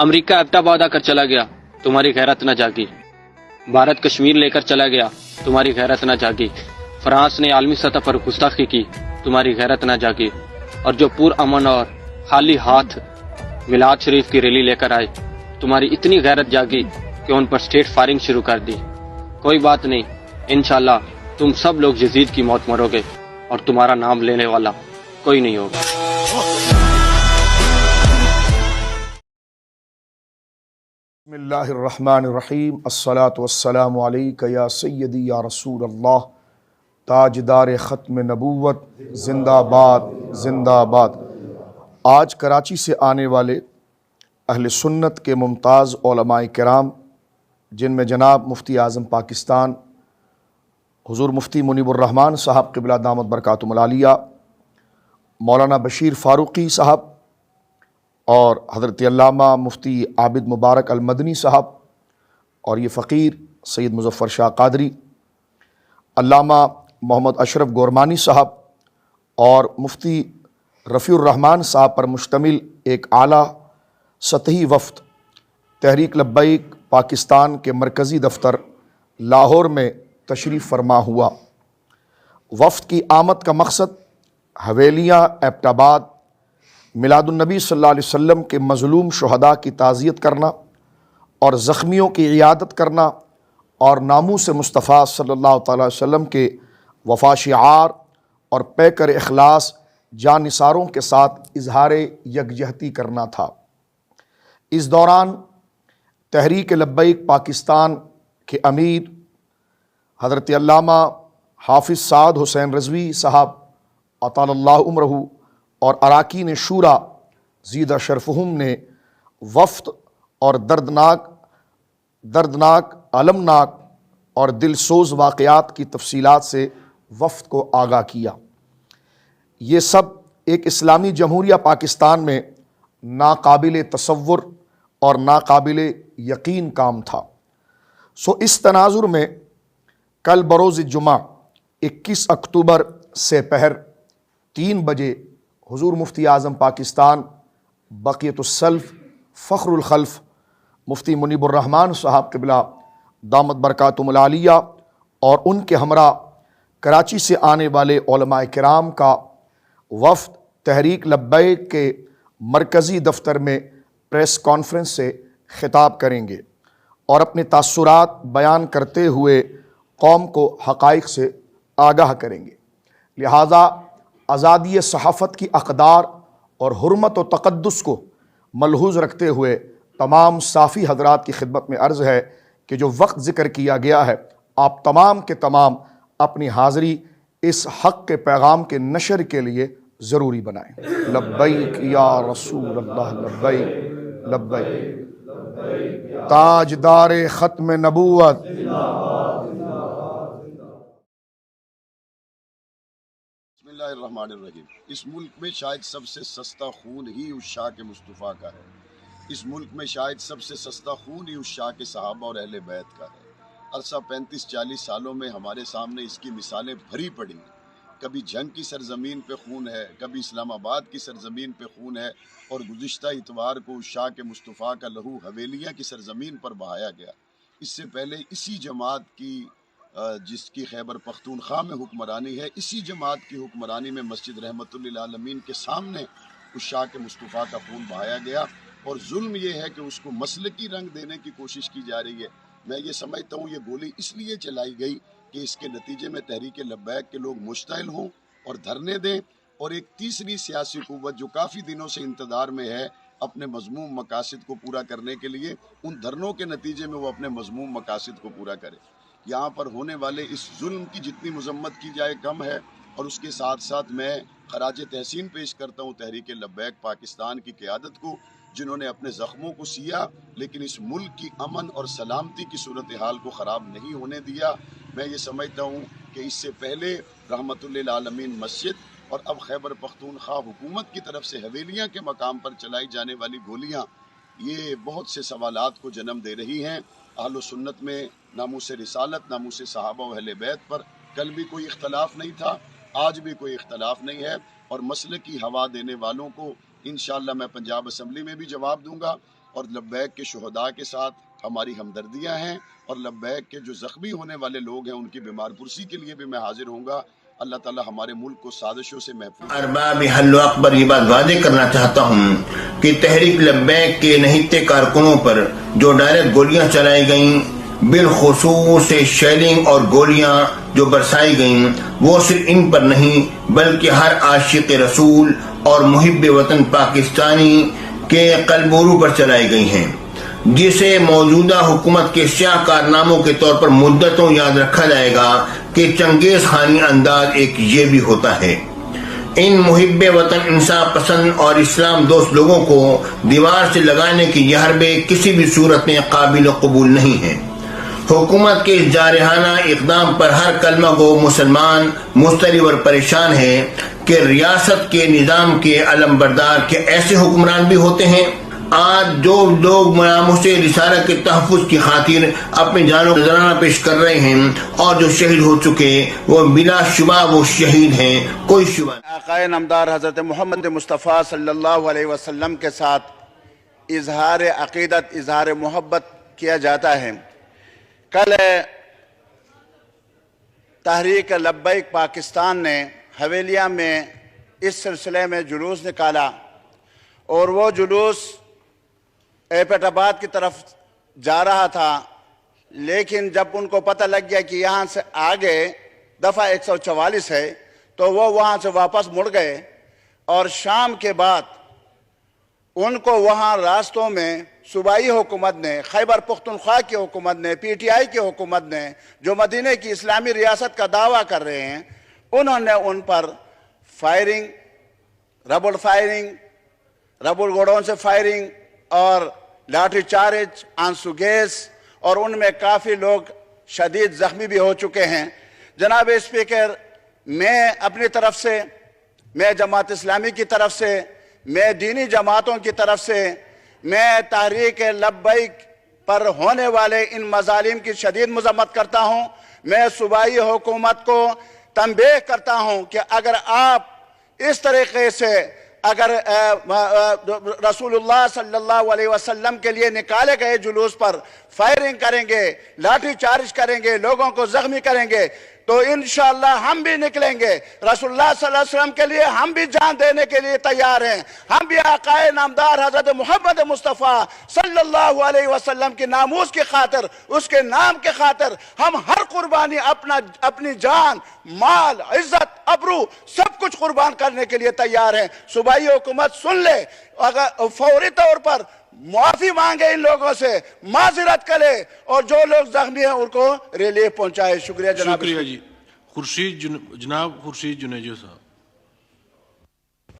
امریکہ ایبٹاباد آ کر چلا گیا، تمہاری غیرت نہ جاگی۔ بھارت کشمیر لے کر چلا گیا، تمہاری غیرت نہ جاگی۔ فرانس نے عالمی سطح پر گستاخی کی، تمہاری غیرت نہ جاگی۔ اور جو پر امن اور خالی ہاتھ میلاد شریف کی ریلی لے کر آئے، تمہاری اتنی غیرت جاگی کہ ان پر اسٹیٹ فائرنگ شروع کر دی۔ کوئی بات نہیں، انشاءاللہ تم سب لوگ یزید کی موت مرو گے اور تمہارا نام لینے والا کوئی نہیں ہوگا۔ بسم اللہ الرحمن الرحیم، الصلاۃ والسلام علیک یا سیدی یا رسول اللہ، تاجدار ختم نبوت، زندہ باد زندہ باد۔ آج کراچی سے آنے والے اہل سنت کے ممتاز علماء کرام، جن میں جناب مفتی اعظم پاکستان حضور مفتی منیب الرحمن صاحب قبلہ دامت برکاتہم العالیہ، مولانا بشیر فاروقی صاحب اور حضرت علامہ مفتی عابد مبارک المدنی صاحب، اور یہ فقیر سید مظفر شاہ قادری، علامہ محمد اشرف گورمانی صاحب اور مفتی رفیع الرحمان صاحب پر مشتمل ایک اعلیٰ سطحی وفد تحریک لبیک پاکستان کے مرکزی دفتر لاہور میں تشریف فرما ہوا۔ وفد کی آمد کا مقصد حویلیاں ایبٹاباد میلاد النبی صلی اللہ علیہ وسلم کے مظلوم شہداء کی تعزیت کرنا اور زخمیوں کی عیادت کرنا اور ناموس مصطفیٰ صلی اللہ تعالی وسلم کے وفا شعار اور پیکر اخلاص جانثاروں کے ساتھ اظہار یکجہتی کرنا تھا۔ اس دوران تحریک لبیک پاکستان کے امیر حضرت علامہ حافظ سعد حسین رضوی صاحب اطال اللہ عمرہ اور اراکین شورا زیدہ شرفہم نے وفد اور دردناک المناک اور دل سوز واقعات کی تفصیلات سے وفد کو آگاہ کیا۔ یہ سب ایک اسلامی جمہوریہ پاکستان میں ناقابل تصور اور ناقابل یقین کام تھا۔ اس تناظر میں کل بروز جمعہ 21 اکتوبر سے پہر 3 بجے حضور مفتی اعظم پاکستان بقیت السلف فخر الخلف مفتی منیب الرحمان صاحب قبلہ دامت برکاتہم العالیہ اور ان کے ہمراہ کراچی سے آنے والے علماء کرام کا وفد تحریک لبیک کے مرکزی دفتر میں پریس کانفرنس سے خطاب کریں گے اور اپنے تاثرات بیان کرتے ہوئے قوم کو حقائق سے آگاہ کریں گے۔ لہٰذا آزادی صحافت کی اقدار اور حرمت و تقدس کو ملحوظ رکھتے ہوئے تمام صحافی حضرات کی خدمت میں عرض ہے کہ جو وقت ذکر کیا گیا ہے، آپ تمام کے تمام اپنی حاضری اس حق کے پیغام کے نشر کے لیے ضروری بنائیں۔ لبیک یا رسول اللہ، لبیک لبیک، تاجدار ختم نبوت۔ بسم اللہ الرحمن الرحیم۔ اس ملک میں شاید سب سے سستا خون ہی عشاق مصطفیٰ کا ہے۔ اس ملک میں شاید سب سے سستا خون ہی عشاق صحابہ اور اہل بیت کا ہے۔ عرصہ 35-40 سالوں میں ہمارے سامنے اس کی مثالیں بھری پڑی ہیں۔ کبھی جنگ کی سرزمین پہ خون ہے، کبھی اسلام آباد کی سرزمین پہ خون ہے، اور گزشتہ اتوار کو عشاق مصطفیٰ کا لہو حویلیاں کی سرزمین پر بہایا گیا۔ اس سے پہلے اسی جماعت کی جس کی خیبر پختونخوا میں حکمرانی ہے، اسی جماعت کی حکمرانی میں مسجد رحمت للعالمین کے سامنے عشاق مصطفیٰ کا خون بہایا گیا، اور ظلم یہ ہے کہ اس کو مسلکی رنگ دینے کی کوشش کی جا رہی ہے۔ میں یہ سمجھتا ہوں یہ گولی اس لیے چلائی گئی کہ اس کے نتیجے میں تحریک لبیک کے لوگ مشتعل ہوں اور دھرنے دیں، اور ایک تیسری سیاسی قوت جو کافی دنوں سے انتظار میں ہے اپنے مذموم مقاصد کو پورا کرنے کے لیے، ان دھرنوں کے نتیجے میں وہ اپنے مذموم مقاصد کو پورا کرے۔ یہاں پر ہونے والے اس ظلم کی جتنی مذمت کی جائے کم ہے، اور اس کے ساتھ ساتھ میں خراج تحسین پیش کرتا ہوں تحریک لبیک پاکستان کی قیادت کو، جنہوں نے اپنے زخموں کو سیا لیکن اس ملک کی امن اور سلامتی کی صورتحال کو خراب نہیں ہونے دیا۔ میں یہ سمجھتا ہوں کہ اس سے پہلے رحمت للعالمین مسجد اور اب خیبر پختونخوا حکومت کی طرف سے حویلیاں کے مقام پر چلائی جانے والی گولیاں یہ بہت سے سوالات کو جنم دے رہی ہیں۔ اہل و سنت میں ناموس رسالت، ناموس صحابہ و اہل بیت پر کل بھی کوئی اختلاف نہیں تھا، آج بھی کوئی اختلاف نہیں ہے، اور مسلک کی ہوا دینے والوں کو انشاءاللہ میں پنجاب اسمبلی میں بھی جواب دوں گا، اور لبیک کے شہداء کے ساتھ ہماری ہمدردیاں ہیں، اور لبیک کے جو زخمی ہونے والے لوگ ہیں ان کی بیمار پرسی کے لیے بھی میں حاضر ہوں گا۔ اللہ تعالی ہمارے ملک کو سازشوں سے محفوظ۔ ارباب حل و اکبر یہ بات واضح کرنا چاہتا ہوں کہ تحریک لبیک کے نہتے کارکنوں پر جو ڈائریکٹ گولیاں چلائی گئیں، بالخصوص شیلنگ اور گولیاں جو برسائی گئیں، وہ صرف ان پر نہیں بلکہ ہر عاشق رسول اور محب وطن پاکستانی کے قلب و روح پر چلائی گئی ہیں، جسے موجودہ حکومت کے سیاہ کارناموں کے طور پر مدتوں یاد رکھا جائے گا کہ چنگیز خانی انداز ایک یہ بھی ہوتا ہے۔ ان محب وطن، انصاف پسند اور اسلام دوست لوگوں کو دیوار سے لگانے کی یہ حربے کسی بھی صورت میں قابل قبول نہیں ہیں۔ حکومت کے اس جارحانہ اقدام پر ہر کلمہ گو مسلمان مضطرب اور پریشان ہے کہ ریاست کے نظام کے علمبردار کے ایسے حکمران بھی ہوتے ہیں۔ آج جو لوگ ناموس رسالہ کے تحفظ کی خاطر اپنی جانوں کو نذرانہ پیش کر رہے ہیں اور جو شہید ہو چکے، وہ بلا شبہ وہ شہید ہیں، کوئی شبہ نہیں۔ آقائے نامدار حضرت محمد مصطفیٰ صلی اللہ علیہ وسلم کے ساتھ اظہار عقیدت، اظہار محبت کیا جاتا ہے۔ کل تحریک لبیک پاکستان نے حویلیہ میں اس سلسلے میں جلوس نکالا، اور وہ جلوس ایپٹ آباد کی طرف جا رہا تھا، لیکن جب ان کو پتہ لگ گیا کہ یہاں سے آگے دفعہ 144 ہے تو وہ وہاں سے واپس مڑ گئے، اور شام کے بعد ان کو وہاں راستوں میں صوبائی حکومت نے، خیبر پختونخوا کی حکومت نے، پی ٹی آئی کی حکومت نے، جو مدینہ کی اسلامی ریاست کا دعویٰ کر رہے ہیں، انہوں نے ان پر فائرنگ، ربڑ فائرنگ، ربڑ گوڑوں سے فائرنگ اور لاٹھی چارج، آنسو گیس، اور ان میں کافی لوگ شدید زخمی بھی ہو چکے ہیں۔ جناب اسپیکر، میں اپنی طرف سے، میں جماعت اسلامی کی طرف سے، میں دینی جماعتوں کی طرف سے، میں تحریک لبیک پر ہونے والے ان مظالم کی شدید مذمت کرتا ہوں۔ میں صوبائی حکومت کو تنبیہ کرتا ہوں کہ اگر آپ اس طریقے سے اگر رسول اللہ صلی اللہ علیہ وسلم کے لیے نکالے گئے جلوس پر فائرنگ کریں گے، لاٹھی چارج کریں گے، لوگوں کو زخمی کریں گے، تو انشاءاللہ ہم بھی نکلیں گے۔ رسول اللہ صلی اللہ علیہ وسلم کے لیے ہم بھی جان دینے کے لیے تیار ہیں۔ ہم بھی آقائے نامدار حضرت محمد مصطفیٰ صلی اللہ علیہ وسلم کی ناموس کی خاطر، اس کے نام کے خاطر ہم ہر قربانی، اپنی جان، مال، عزت، ابرو سب کچھ قربان کرنے کے لیے تیار ہیں۔ صوبائی حکومت سن لے، اگر فوری طور پر معافی مانگے، ان لوگوں سے معذرت کرے، اور جو لوگ زخمی ہیں ان کو ریلیف پہنچائے۔ شکریہ جناب۔ شکریہ جی۔ جناب خورشید جنیجو صاحب۔